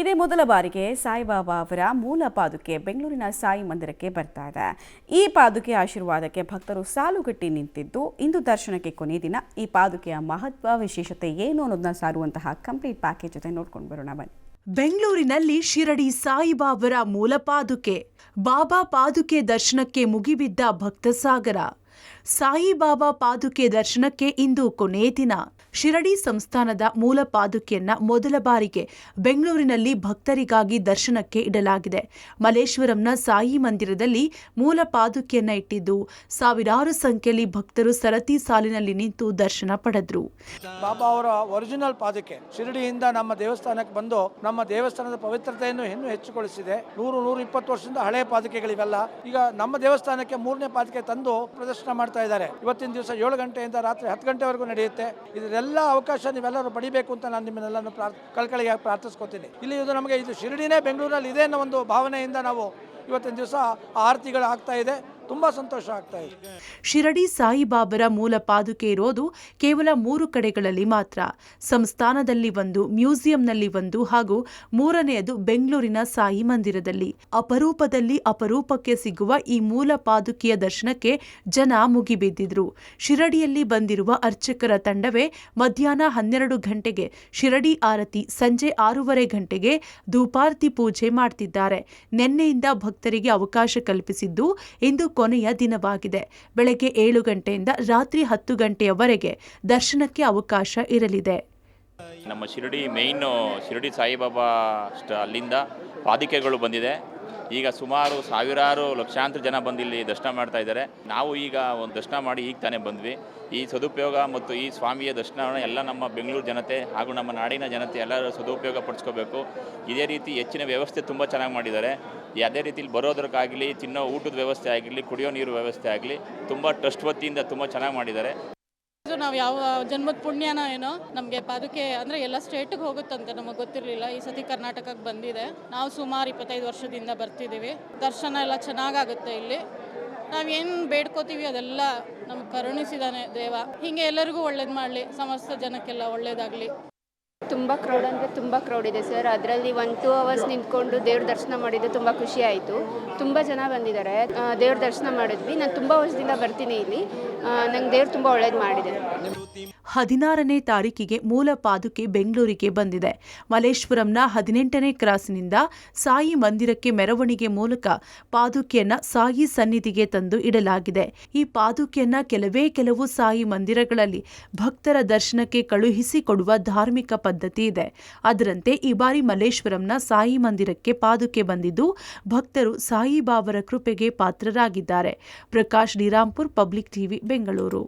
ಇದೇ ಮೊದಲ ಬಾರಿಗೆ ಸಾಯಿಬಾಬಾ ಅವರ ಮೂಲ ಪಾದುಕೆ ಬೆಂಗಳೂರಿನ ಸಾಯಿ ಮಂದಿರಕ್ಕೆ ಬರ್ತಾ ಇದೆ. ಈ ಪಾದುಕೆ ಆಶೀರ್ವಾದಕ್ಕೆ ಭಕ್ತರು ಸಾಲುಗಟ್ಟಿ ನಿಂತಿದ್ದು, ಇಂದು ದರ್ಶನಕ್ಕೆ ಕೊನೆ ದಿನ. ಈ ಪಾದುಕೆಯ ಮಹತ್ವ, ವಿಶೇಷತೆ ಏನು ಅನ್ನೋದನ್ನ ಸಾರುವಂತಹ ಕಂಪ್ಲೀಟ್ ಪ್ಯಾಕೇಜ್ ಜೊತೆ ನೋಡ್ಕೊಂಡು ಬರೋಣ ಬನ್ನಿ. ಬೆಂಗಳೂರಿನಲ್ಲಿ ಶಿರಡಿ ಸಾಯಿಬಾಬರ ಮೂಲ ಪಾದುಕೆ, ಬಾಬಾ ಪಾದುಕೆ ದರ್ಶನಕ್ಕೆ ಮುಗಿಬಿದ್ದ ಭಕ್ತ ಸಾಗರ. ಸಾಯಿಬಾಬಾ ಪಾದುಕೆ ದರ್ಶನಕ್ಕೆ ಇಂದು ಕೊನೆ ದಿನ. ಶಿರಡಿ ಸಂಸ್ಥಾನದ ಮೂಲ ಪಾದುಕೆಯನ್ನ ಮೊದಲ ಬಾರಿಗೆ ಬೆಂಗಳೂರಿನಲ್ಲಿ ಭಕ್ತರಿಗಾಗಿ ದರ್ಶನಕ್ಕೆ ಇಡಲಾಗಿದೆ. ಮಲ್ಲೇಶ್ವರಂನ ಸಾಯಿ ಮಂದಿರದಲ್ಲಿ ಮೂಲ ಪಾದುಕೆಯನ್ನ ಇಟ್ಟಿದ್ದು, ಸಾವಿರಾರು ಸಂಖ್ಯೆಯಲ್ಲಿ ಭಕ್ತರು ಸರತಿ ಸಾಲಿನಲ್ಲಿ ನಿಂತು ದರ್ಶನ ಪಡೆದ್ರು. ಬಾಬಾ ಅವರ ಒರಿಜಿನಲ್ ಪಾದುಕೆ ಶಿರಡಿಯಿಂದ ನಮ್ಮ ದೇವಸ್ಥಾನಕ್ಕೆ ಬಂದು ನಮ್ಮ ದೇವಸ್ಥಾನದ ಪವಿತ್ರತೆಯನ್ನು ಇನ್ನೂ ಹೆಚ್ಚುಗೊಳಿಸಿದೆ. 100-120 ವರ್ಷದಿಂದ ಹಳೆಯ ಪಾದುಕೆಗಳಿವೆಲ್ಲ ಈಗ ನಮ್ಮ ದೇವಸ್ಥಾನಕ್ಕೆ 3ನೇ ಪಾದುಕೆ ತಂದು ಪ್ರದರ್ಶನ ಮಾಡ್ತಾ ಇದ್ದಾರೆ. ಇವತ್ತಿನ ದಿವಸ 7 ಗಂಟೆಯಿಂದ ರಾತ್ರಿ 10 ಗಂಟೆವರೆಗೂ ನಡೆಯುತ್ತೆ. ಇದೆಲ್ಲ ಅವಕಾಶ ನೀವೆಲ್ಲರೂ ಪಡಿಬೇಕು ಅಂತ ನಾನು ನಿಮ್ಮನ್ನೆಲ್ಲರೂ ಕಳಕಳಿಯಾಗಿ ಪ್ರಾರ್ಥಿಸ್ಕೊತೀನಿ. ಇಲ್ಲಿ ಇದು ನಮಗೆ ಇದು ಶಿರಡಿನೇ ಬೆಂಗಳೂರಲ್ಲಿ ಇದೆ ಅನ್ನೋ ಒಂದು ಭಾವನೆಯಿಂದ ನಾವು ಇವತ್ತಿನ ದಿವಸ ಆರತಿಗಳು ಆಗ್ತಾ ಇದೆ. ತುಂಬಾ ಸಂತೋಷ ಆಗ್ತಾ ಇದೆ. ಶಿರಡಿ ಸಾಯಿಬಾಬರ ಮೂಲ ಪಾದುಕೆ ಇರೋದು ಕೇವಲ 3 ಕಡೆಗಳಲ್ಲಿ ಮಾತ್ರ. ಸಂಸ್ಥಾನದಲ್ಲಿ ಒಂದು, ಮ್ಯೂಸಿಯಂನಲ್ಲಿ ಒಂದು ಹಾಗೂ 3ನೇದು ಬೆಂಗಳೂರಿನ ಸಾಯಿ ಮಂದಿರದಲ್ಲಿ. ಅಪರೂಪದಲ್ಲಿ ಅಪರೂಪಕ್ಕೆ ಸಿಗುವ ಈ ಮೂಲ ಪಾದುಕೆಯ ದರ್ಶನಕ್ಕೆ ಜನ ಮುಗಿಬಿದ್ದಿದ್ರು. ಶಿರಡಿಯಲ್ಲಿ ಬಂದಿರುವ ಅರ್ಚಕರ ತಂಡವೇ ಮಧ್ಯಾಹ್ನ 12 ಗಂಟೆಗೆ ಶಿರಡಿ ಆರತಿ, ಸಂಜೆ 6:30 ಗಂಟೆಗೆ ಧೂಪಾರತಿ ಪೂಜೆ ಮಾಡ್ತಿದ್ದಾರೆ. ನಿನ್ನೆಯಿಂದ ಭಕ್ತರಿಗೆ ಅವಕಾಶ ಕಲ್ಪಿಸಿದ್ದು, ಇಂದು ಕೊನೆಯ ದಿನವಾಗಿದೆ. ಬೆಳಗ್ಗೆ 7 ಗಂಟೆಯಿಂದ ರಾತ್ರಿ 10 ಗಂಟೆಯವರೆಗೆ ದರ್ಶನಕ್ಕೆ ಅವಕಾಶ ಇರಲಿದೆ. ನಮ್ಮ ಶಿರಡಿ ಸಾಯಿಬಾಬಾ ಅಲ್ಲಿಂದ ಪಾದುಕೆಗಳು ಬಂದಿದೆ. ಈಗ ಸುಮಾರು ಸಾವಿರಾರು ಲಕ್ಷಾಂತರ ಜನ ಬಂದು ಇಲ್ಲಿ ದರ್ಶನ ಮಾಡ್ತಾ ಇದ್ದಾರೆ. ನಾವು ಈಗ ಒಂದು ದರ್ಶನ ಮಾಡಿ ಈಗ ತಾನೇ ಬಂದ್ವಿ. ಈ ಸದುಪಯೋಗ ಮತ್ತು ಈ ಸ್ವಾಮಿಯ ದರ್ಶನವನ್ನು ಎಲ್ಲ ನಮ್ಮ ಬೆಂಗಳೂರು ಜನತೆ ಹಾಗೂ ನಮ್ಮ ನಾಡಿನ ಜನತೆ ಎಲ್ಲರೂ ಸದುಪಯೋಗ ಪಡಿಸ್ಕೋಬೇಕು. ಇದೇ ರೀತಿ ಹೆಚ್ಚಿನ ವ್ಯವಸ್ಥೆ ತುಂಬ ಚೆನ್ನಾಗಿ ಮಾಡಿದ್ದಾರೆ. ಅದೇ ರೀತಿಲಿ ಬರೋದಕ್ಕಾಗಲಿ, ತಿನ್ನೋ ಊಟದ ವ್ಯವಸ್ಥೆ ಆಗಲಿ, ಕುಡಿಯೋ ನೀರು ವ್ಯವಸ್ಥೆ ಆಗಲಿ ತುಂಬ ಟ್ರಸ್ಟ್ ವತಿಯಿಂದ ತುಂಬ ಚೆನ್ನಾಗಿ ಮಾಡಿದ್ದಾರೆ. ನಾವು ಯಾವ ಜನ್ಮದ ಪುಣ್ಯನ ಏನೋ ನಮಗೆ ಪಾದುಕೆ ಅಂದರೆ ಎಲ್ಲ ಸ್ಟೇಟಿಗೆ ಹೋಗುತ್ತಂತೆ, ನಮಗೆ ಗೊತ್ತಿರಲಿಲ್ಲ. ಈ ಸತಿ ಕರ್ನಾಟಕಕ್ಕೆ ಬಂದಿದೆ. ನಾವು ಸುಮಾರು 25 ವರ್ಷದಿಂದ ಬರ್ತಿದ್ದೀವಿ. ದರ್ಶನ ಎಲ್ಲ ಚೆನ್ನಾಗಾಗುತ್ತೆ. ಇಲ್ಲಿ ನಾವೇನು ಬೇಡ್ಕೋತೀವಿ ಅದೆಲ್ಲ ನಮ್ಗೆ ಕರುಣಿಸಿದಾನೆ ದೇವ. ಹೀಗೆ ಎಲ್ಲರಿಗೂ ಒಳ್ಳೇದು ಮಾಡಲಿ, ಸಮಸ್ತ ಜನಕ್ಕೆಲ್ಲ ಒಳ್ಳೇದಾಗಲಿ. ತುಂಬ ಕ್ರೌಡ್ ಅಂದರೆ ತುಂಬ ಕ್ರೌಡ್ ಇದೆ ಸರ್. ಅದರಲ್ಲಿ 1-2 ಅವರ್ಸ್ ನಿಂತ್ಕೊಂಡು ದೇವ್ರ ದರ್ಶನ ಮಾಡಿದ್ದು ತುಂಬ ಖುಷಿ ಆಯಿತು. ತುಂಬ ಜನ ಬಂದಿದ್ದಾರೆ. ದೇವ್ರ ದರ್ಶನ ಮಾಡಿದ್ವಿ. ನಾನು ತುಂಬ ವರ್ಷದಿಂದ ಬರ್ತೀನಿ ಇಲ್ಲಿ. ನಂಗೆ ದೇವ್ರು ತುಂಬ ಒಳ್ಳೇದು ಮಾಡಿದೆ. 16ನೇ ತಾರೀಕಿಗೆ ಮೂಲ ಪಾದುಕೆ ಬೆಂಗಳೂರಿಗೆ ಬಂದಿದೆ. ಮಲ್ಲೇಶ್ವರಂನ 18ನೇ ಕ್ರಾಸಿನಿಂದ ಸಾಯಿ ಮಂದಿರಕ್ಕೆ ಮೆರವಣಿಗೆ ಮೂಲಕ ಪಾದುಕೆಯನ್ನ ಸಾಯಿ ಸನ್ನಿಧಿಗೆ ತಂದು ಇಡಲಾಗಿದೆ. ಈ ಪಾದುಕೆಯನ್ನ ಕೆಲವು ಸಾಯಿ ಮಂದಿರಗಳಲ್ಲಿ ಭಕ್ತರ ದರ್ಶನಕ್ಕೆ ಕಳುಹಿಸಿ ಕೊಡುವ ಧಾರ್ಮಿಕ ಪದ್ಧತಿ ಇದೆ. ಅದರಂತೆ ಈ ಬಾರಿ ಮಲ್ಲೇಶ್ವರಂನ ಸಾಯಿ ಮಂದಿರಕ್ಕೆ ಪಾದುಕೆ ಬಂದಿದ್ದು, ಭಕ್ತರು ಸಾಯಿಬಾಬರ ಕೃಪೆಗೆ ಪಾತ್ರರಾಗಿದ್ದಾರೆ. Prakash Dirampur, public TV, Bengaluru.